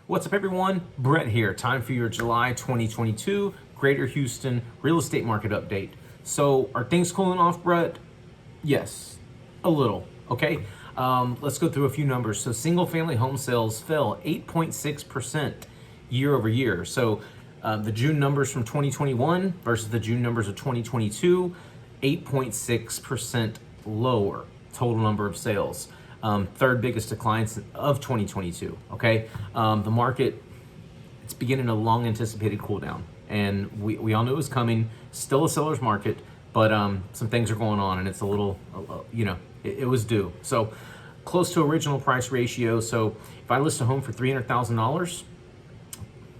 What's up, everyone? Brett here. Time for your July 2022 Greater Houston real estate market update. So, are things cooling off, Brett? Yes, a little. Okay. Let's go through a few numbers. So, single-family home sales fell 8.6% year over year. So, the June numbers from 2021 versus the June numbers of 2022, 8.6% lower total number of sales. Third biggest declines of 2022. Okay, the market, it's beginning a long anticipated cool down, and we all knew it was coming. Still a seller's market, but some things are going on, and it's a little, it was due. So close to original price ratio. So if I list a home for $300,000,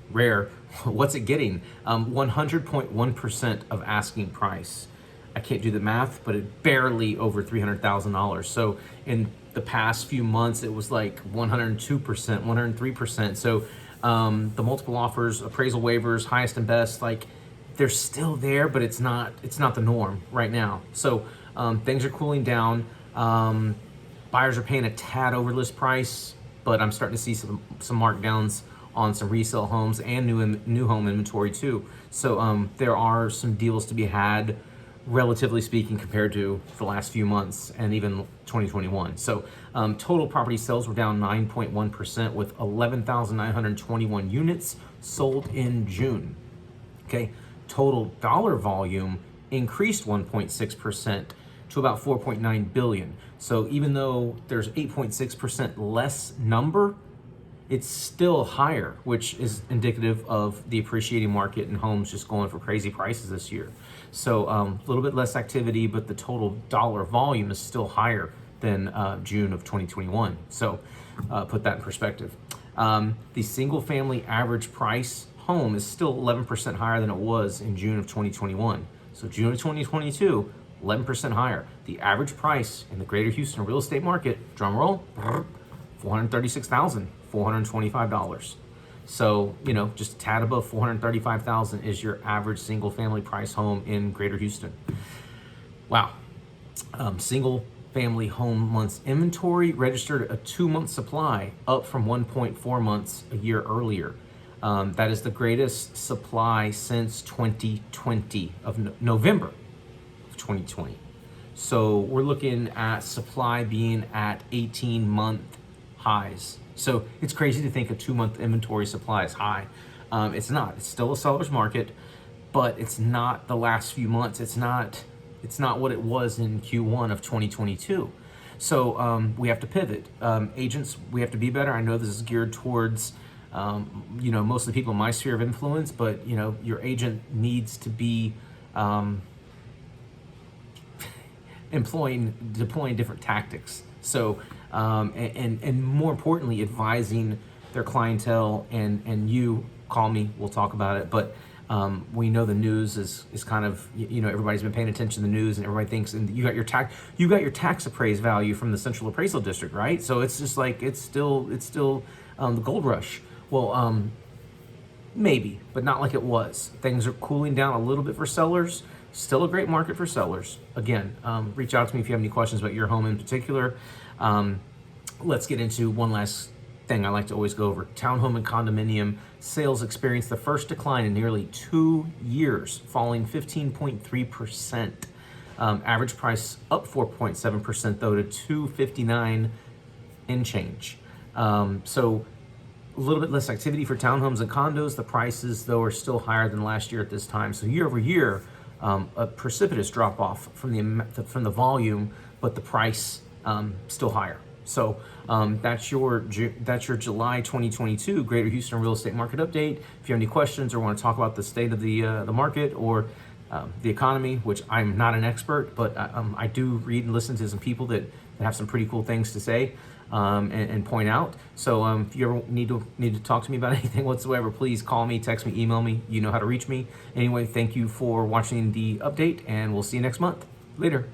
rare, what's it getting? 100.1% of asking price. I can't do the math, but it barely over $300,000. So in the past few months, it was like 102%, 103%. So the multiple offers, appraisal waivers, highest and best, like they're still there, but it's not the norm right now. So things are cooling down. Buyers are paying a tad over list price, but I'm starting to see some markdowns on some resale homes and new home inventory too. So there are some deals to be had, relatively speaking, compared to the last few months and even 2021. So total property sales were down 9.1% with 11,921 units sold in June. Okay, total dollar volume increased 1.6% to about 4.9 billion. So even though there's 8.6% less number, it's still higher, which is indicative of the appreciating market and homes just going for crazy prices this year. So a little bit less activity, but the total dollar volume is still higher than June of 2021. So put that in perspective. The single family average price home is still 11% higher than it was in June of 2021. So June of 2022, 11% higher. The average price in the Greater Houston real estate market, drum roll, $436,425. So, just a tad above $435,000 is your average single family price home in Greater Houston. Wow. Single family home months inventory registered a 2-month supply, up from 1.4 months a year earlier. That is the greatest supply since 2020, of November of 2020. So we're looking at supply being at 18-month highs. So it's crazy to think a 2-month inventory supply is high. It's not. It's still a seller's market, but it's not the last few months. It's not what it was in Q1 of 2022. So we have to pivot. Agents, we have to be better. I know this is geared towards most of the people in my sphere of influence, but your agent needs to be deploying different tactics. So and more importantly, advising their clientele, and you call me, we'll talk about it. But we know the news is kind of, everybody's been paying attention to the news, and everybody thinks, and you got your tax appraised value from the Central Appraisal District, right? So it's just like it's still the gold rush. Well, maybe, but not like it was. Things are cooling down a little bit for sellers. Still a great market for sellers. Again, reach out to me if you have any questions about your home in particular. Let's get into one last thing I like to always go over. Townhome and condominium sales experienced the first decline in nearly 2 years, falling 15.3%. Average price up 4.7% though to $259 and change. So a little bit less activity for townhomes and condos. The prices though are still higher than last year at this time. So year over year, a precipitous drop off from the volume, but the price still higher. So that's your July 2022 Greater Houston real estate market update. If you have any questions or want to talk about the state of the market or the economy, which I'm not an expert, but I do read and listen to some people that have some pretty cool things to say and point out. So if you ever need to talk to me about anything whatsoever, please call me, text me, email me. You know how to reach me. Anyway, thank you for watching the update, and we'll see you next month. Later.